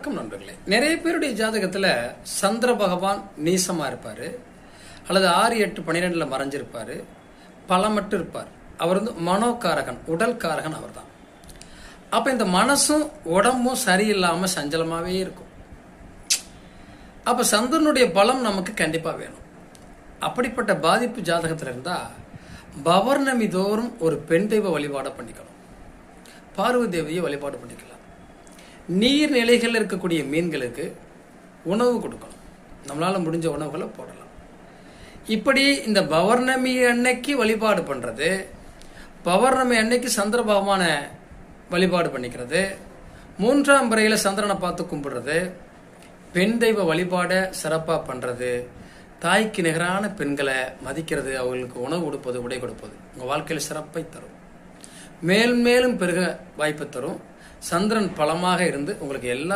வணக்கம் நண்பர்களே. நிறைய பேருடைய ஜாதகத்துல சந்திர பகவான் நீசமா இருப்பாரு, அல்லது 6, 8, 12 மறைஞ்சிருப்பாரு, பலமட்டு இருப்பார். அவர் மனோகாரகன், உடல் காரகன் அவர் தான். அப்ப இந்த மனசும் உடம்பும் சரியில்லாம சஞ்சலமாவே இருக்கும். அப்ப சந்திரனுடைய பலம் நமக்கு கண்டிப்பா வேணும். அப்படிப்பட்ட பாதிப்பு ஜாதகத்துல இருந்தா பௌர்ணமி தோறும் ஒரு பெண் தெய்வ வழிபாட பண்ணிக்கணும். பார்வதி தேவியை வழிபாடு பண்ணிக்கலாம். நீர்நிலைகள் இருக்கக்கூடிய மீன்களுக்கு உணவு கொடுக்கணும். நம்மளால முடிஞ்ச உணவுகளை போடலாம். இப்படி இந்த பௌர்ணமி அன்னைக்கு வழிபாடு பண்றது, பௌர்ணமி அன்னைக்கு சந்திர பகவான வழிபாடு பண்ணிக்கிறது, 3ஆம் பிறையில சந்திரனை பார்த்து கும்பிடுறது, பெண் தெய்வ வழிபாட சிறப்பா பண்றது, தாய்க்கு நிகரான பெண்களை மதிக்கிறது, அவர்களுக்கு உணவு கொடுப்பது, உடை கொடுப்பது உங்க வாழ்க்கையில் சிறப்பை தரும். மேலும் மேலும் பெருக வாய்ப்பு தரும். சந்திரன் பலமாக இருந்து உங்களுக்கு எல்லா